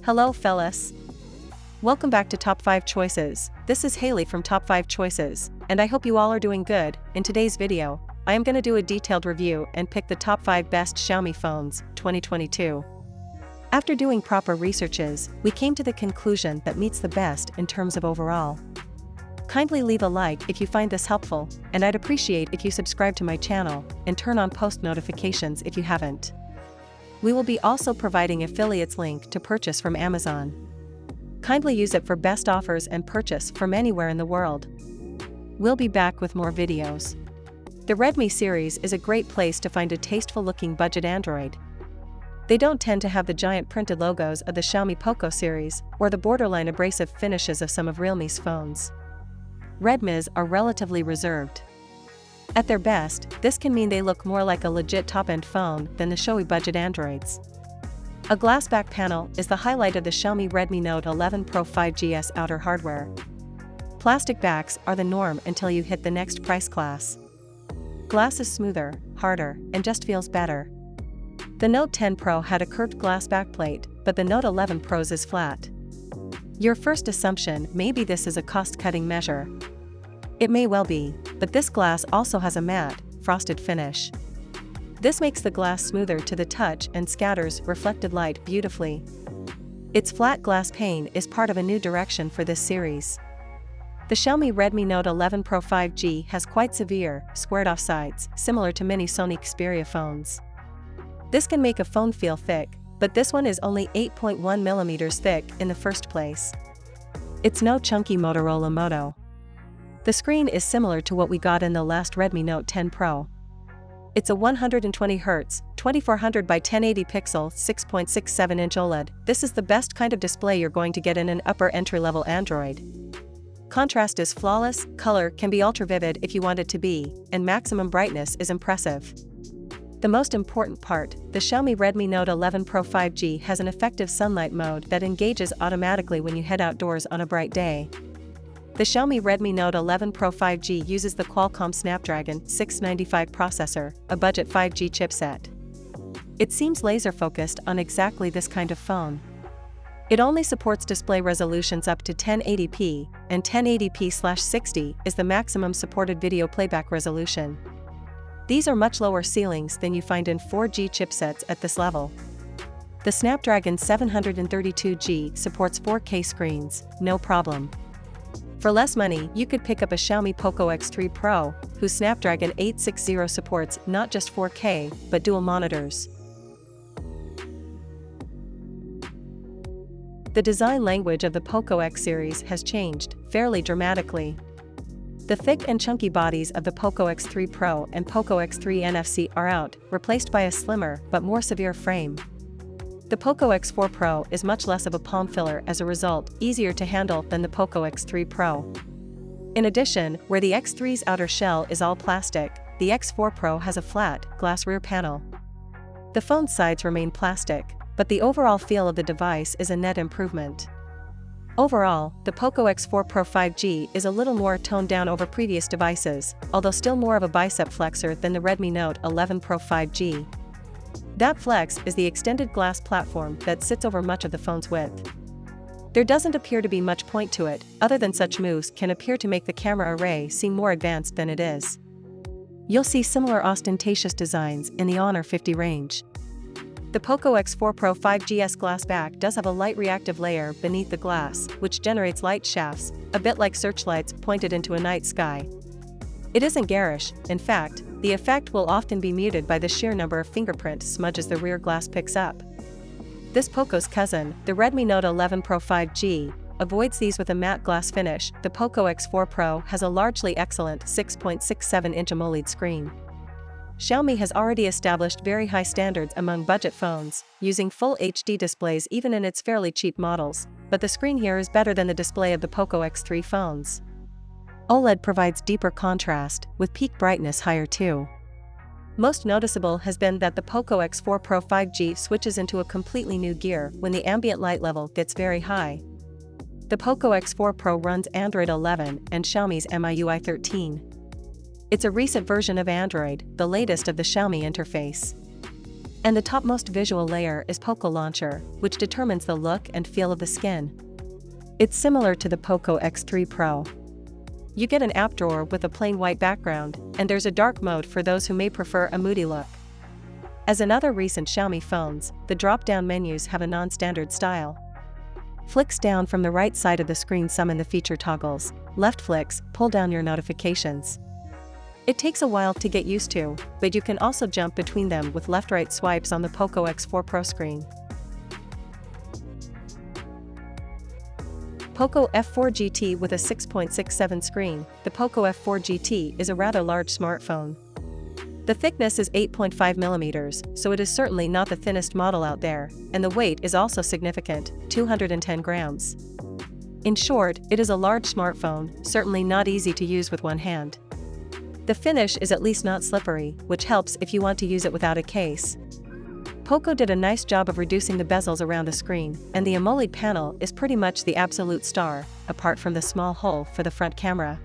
Hello fellas. Welcome back to Top 5 Choices. This is Haley from Top 5 Choices, and I hope you all are doing good. In today's video, I am going to do a detailed review and pick the top 5 best Xiaomi phones, 2022. After doing proper researches, we came to the conclusion that meets the best in terms of overall. Kindly leave a like if you find this helpful, and I'd appreciate if you subscribe to my channel and turn on post notifications if you haven't. We will be also providing affiliates link to purchase from Amazon. Kindly use it for best offers and purchase from anywhere in the world. We'll be back with more videos. The Redmi series is a great place to find a tasteful looking budget Android. They don't tend to have the giant printed logos of the Xiaomi Poco series or the borderline abrasive finishes of some of Realme's phones. Redmis are relatively reserved. At their best, this can mean they look more like a legit top-end phone than the showy budget Androids. A glass back panel is the highlight of the Xiaomi Redmi Note 11 Pro 5G's outer hardware. Plastic backs are the norm until you hit the next price class. Glass is smoother, harder, and just feels better. The Note 10 Pro had a curved glass backplate, but the Note 11 Pro's is flat. Your first assumption may be this is a cost-cutting measure. It may well be, but this glass also has a matte, frosted finish. This makes the glass smoother to the touch and scatters reflected light beautifully. Its flat glass pane is part of a new direction for this series. The Xiaomi Redmi Note 11 Pro 5G has quite severe, squared-off sides, similar to many Sony Xperia phones. This can make a phone feel thick, but this one is only 8.1mm thick in the first place. It's no chunky Motorola Moto. The screen is similar to what we got in the last Redmi Note 10 Pro. It's a 120Hz, 2400 by 1080 pixel 6.67-inch OLED. This is the best kind of display you're going to get in an upper entry-level Android. Contrast is flawless, color can be ultra-vivid if you want it to be, and maximum brightness is impressive. The most important part, the Xiaomi Redmi Note 11 Pro 5G has an effective sunlight mode that engages automatically when you head outdoors on a bright day. The Xiaomi Redmi Note 11 Pro 5G uses the Qualcomm Snapdragon 695 processor, a budget 5G chipset. It seems laser-focused on exactly this kind of phone. It only supports display resolutions up to 1080p, and 1080p/60 is the maximum supported video playback resolution. These are much lower ceilings than you find in 4G chipsets at this level. The Snapdragon 732G supports 4K screens, no problem. For less money, you could pick up a Xiaomi Poco X3 Pro, whose Snapdragon 860 supports not just 4K, but dual monitors. The design language of the Poco X series has changed fairly dramatically. The thick and chunky bodies of the Poco X3 Pro and Poco X3 NFC are out, replaced by a slimmer but more severe frame. The Poco X4 Pro is much less of a palm filler as a result, easier to handle than the Poco X3 Pro. In addition, where the X3's outer shell is all plastic, the X4 Pro has a flat, glass rear panel. The phone's sides remain plastic, but the overall feel of the device is a net improvement. Overall, the Poco X4 Pro 5G is a little more toned down over previous devices, although still more of a bicep flexor than the Redmi Note 11 Pro 5G. That flex is the extended glass platform that sits over much of the phone's width. There doesn't appear to be much point to it, other than such moves can appear to make the camera array seem more advanced than it is. You'll see similar ostentatious designs in the Honor 50 range. The Poco X4 Pro 5G's glass back does have a light reactive layer beneath the glass, which generates light shafts, a bit like searchlights pointed into a night sky. It isn't garish, in fact, the effect will often be muted by the sheer number of fingerprint smudges the rear glass picks up. This Poco's cousin, the Redmi Note 11 Pro 5G, avoids these with a matte glass finish. The Poco X4 Pro has a largely excellent 6.67-inch AMOLED screen. Xiaomi has already established very high standards among budget phones, using full HD displays even in its fairly cheap models, but the screen here is better than the display of the Poco X3 phones. OLED provides deeper contrast, with peak brightness higher too. Most noticeable has been that the Poco X4 Pro 5G switches into a completely new gear when the ambient light level gets very high. The Poco X4 Pro runs Android 11 and Xiaomi's MIUI 13. It's a recent version of Android, the latest of the Xiaomi interface. And the topmost visual layer is Poco Launcher, which determines the look and feel of the skin. It's similar to the Poco X3 Pro. You get an app drawer with a plain white background, and there's a dark mode for those who may prefer a moody look. As in other recent Xiaomi phones, the drop-down menus have a non-standard style. Flicks down from the right side of the screen summon the feature toggles, left flicks pull down your notifications. It takes a while to get used to, but you can also jump between them with left-right swipes on the Poco X4 Pro screen. Poco F4 GT with a 6.67 screen. The Poco F4 GT is a rather large smartphone. The thickness is 8.5 mm, so it is certainly not the thinnest model out there, and the weight is also significant, 210 grams. In short, it is a large smartphone, certainly not easy to use with one hand. The finish is at least not slippery, which helps if you want to use it without a case. Poco did a nice job of reducing the bezels around the screen, and the AMOLED panel is pretty much the absolute star, apart from the small hole for the front camera.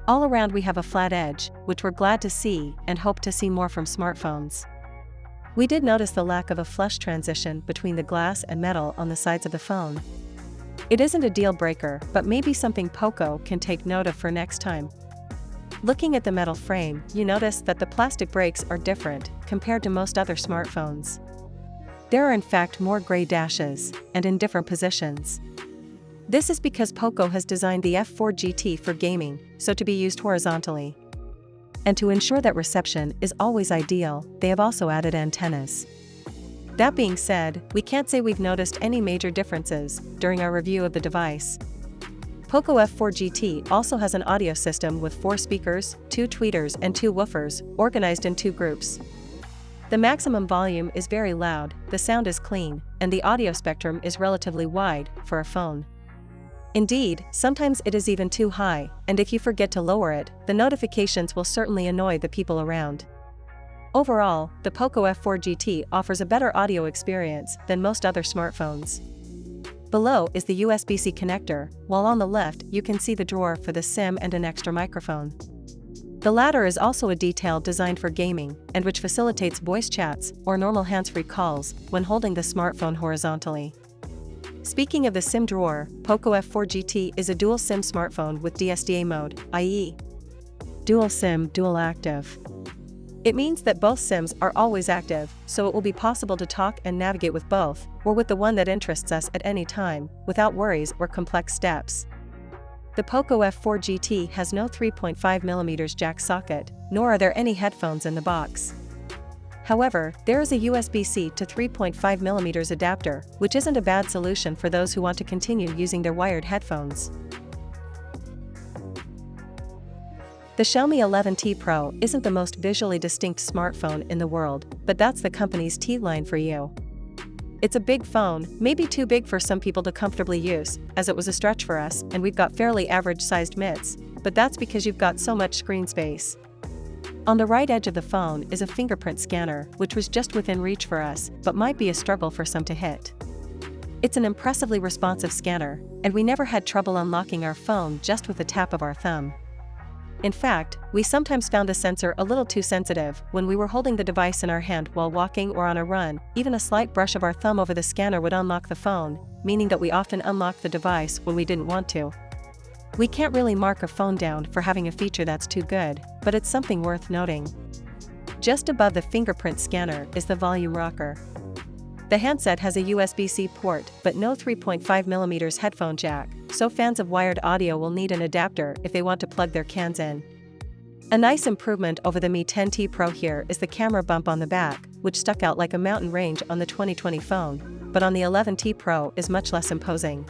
All around we have a flat edge, which we're glad to see and hope to see more from smartphones. We did notice the lack of a flush transition between the glass and metal on the sides of the phone. It isn't a deal breaker, but maybe something Poco can take note of for next time. Looking at the metal frame, you notice that the plastic breaks are different compared to most other smartphones. There are in fact more gray dashes, and in different positions. This is because Poco has designed the F4 GT for gaming, so to be used horizontally. And to ensure that reception is always ideal, they have also added antennas. That being said, we can't say we've noticed any major differences during our review of the device. Poco F4 GT also has an audio system with 4 speakers, 2 tweeters and 2 woofers, organized in 2 groups. The maximum volume is very loud, the sound is clean, and the audio spectrum is relatively wide for a phone. Indeed, sometimes it is even too high, and if you forget to lower it, the notifications will certainly annoy the people around. Overall, the Poco F4 GT offers a better audio experience than most other smartphones. Below is the USB-C connector, while on the left you can see the drawer for the SIM and an extra microphone. The latter is also a detail designed for gaming, and which facilitates voice chats or normal hands-free calls when holding the smartphone horizontally. Speaking of the SIM drawer, Poco F4 GT is a dual SIM smartphone with DSDA mode, i.e. Dual SIM, dual active. It means that both SIMs are always active, so it will be possible to talk and navigate with both, or with the one that interests us at any time, without worries or complex steps. The Poco F4 GT has no 3.5mm jack socket, nor are there any headphones in the box. However, there is a USB-C to 3.5mm adapter, which isn't a bad solution for those who want to continue using their wired headphones. The Xiaomi 11T Pro isn't the most visually distinct smartphone in the world, but that's the company's T line for you. It's a big phone, maybe too big for some people to comfortably use, as it was a stretch for us, and we've got fairly average-sized mitts, but that's because you've got so much screen space. On the right edge of the phone is a fingerprint scanner, which was just within reach for us, but might be a struggle for some to hit. It's an impressively responsive scanner, and we never had trouble unlocking our phone just with a tap of our thumb. In fact, we sometimes found the sensor a little too sensitive when we were holding the device in our hand while walking or on a run. Even a slight brush of our thumb over the scanner would unlock the phone, meaning that we often unlocked the device when we didn't want to. We can't really mark a phone down for having a feature that's too good, but it's something worth noting. Just above the fingerprint scanner is the volume rocker. The handset has a USB-C port but no 3.5mm headphone jack, so fans of wired audio will need an adapter if they want to plug their cans in. A nice improvement over the Mi 10T Pro here is the camera bump on the back, which stuck out like a mountain range on the 2020 phone, but on the 11T Pro is much less imposing.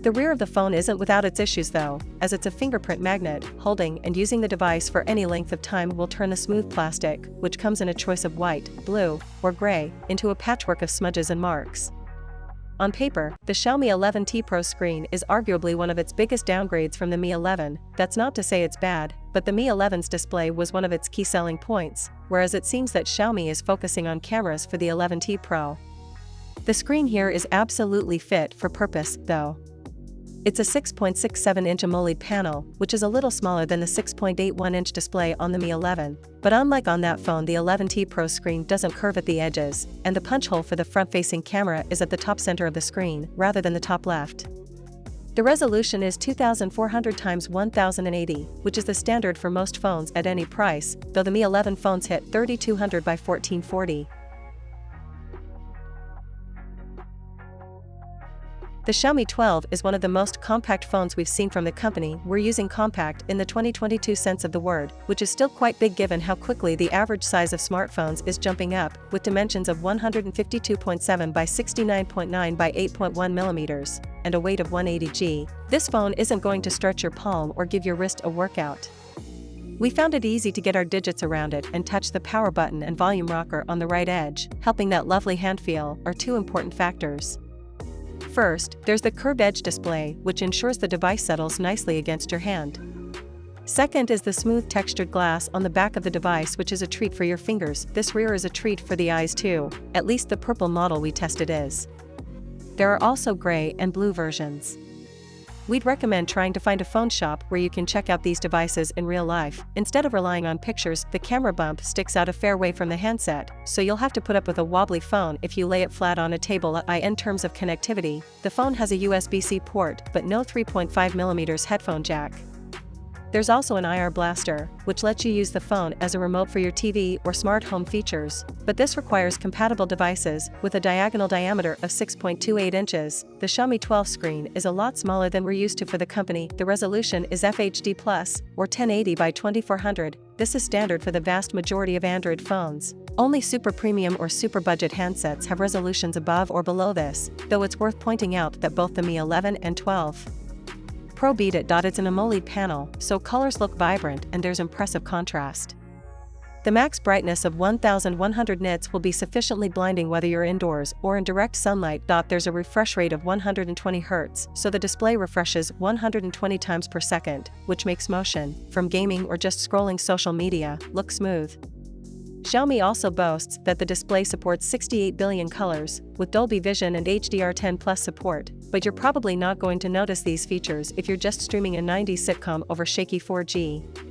The rear of the phone isn't without its issues though, as it's a fingerprint magnet. Holding and using the device for any length of time will turn the smooth plastic, which comes in a choice of white, blue, or gray, into a patchwork of smudges and marks. On paper, the Xiaomi 11T Pro screen is arguably one of its biggest downgrades from the Mi 11. That's not to say it's bad, but the Mi 11's display was one of its key selling points, whereas it seems that Xiaomi is focusing on cameras for the 11T Pro. The screen here is absolutely fit for purpose, though. It's a 6.67-inch AMOLED panel, which is a little smaller than the 6.81-inch display on the Mi 11. But unlike on that phone, the 11T Pro screen doesn't curve at the edges, and the punch hole for the front-facing camera is at the top center of the screen, rather than the top left. The resolution is 2400 x 1080, which is the standard for most phones at any price, though the Mi 11 phones hit 3200 by 1440. The Xiaomi 12 is one of the most compact phones we've seen from the company. We're using compact in the 2022 sense of the word, which is still quite big given how quickly the average size of smartphones is jumping up, with dimensions of 152.7 by 69.9 by 8.1 millimeters, and a weight of 180 g. This phone isn't going to stretch your palm or give your wrist a workout. We found it easy to get our digits around it and touch the power button and volume rocker on the right edge, helping that lovely hand feel, are two important factors. First, there's the curved edge display, which ensures the device settles nicely against your hand. Second is the smooth textured glass on the back of the device, which is a treat for your fingers. This rear is a treat for the eyes too, at least the purple model we tested is. There are also gray and blue versions. We'd recommend trying to find a phone shop where you can check out these devices in real life. Instead of relying on pictures, the camera bump sticks out a fair way from the handset, so you'll have to put up with a wobbly phone if you lay it flat on a table. In terms of connectivity, the phone has a USB-C port, but no 3.5mm headphone jack. There's also an IR blaster, which lets you use the phone as a remote for your TV or smart home features, but this requires compatible devices. With a diagonal diameter of 6.28 inches, the Xiaomi 12 screen is a lot smaller than we're used to for the company. The resolution is FHD+, or 1080 by 2400. This is standard for the vast majority of Android phones. Only super premium or super budget handsets have resolutions above or below this, though it's worth pointing out that both the Mi 11 and 12 Pro beat it. It's an AMOLED panel, so colors look vibrant and there's impressive contrast. The max brightness of 1100 nits will be sufficiently blinding whether you're indoors or in direct sunlight. There's a refresh rate of 120 Hz, so the display refreshes 120 times per second, which makes motion, from gaming or just scrolling social media, look smooth. Xiaomi also boasts that the display supports 68 billion colors, with Dolby Vision and HDR10+ support, but you're probably not going to notice these features if you're just streaming a 90s sitcom over shaky 4G.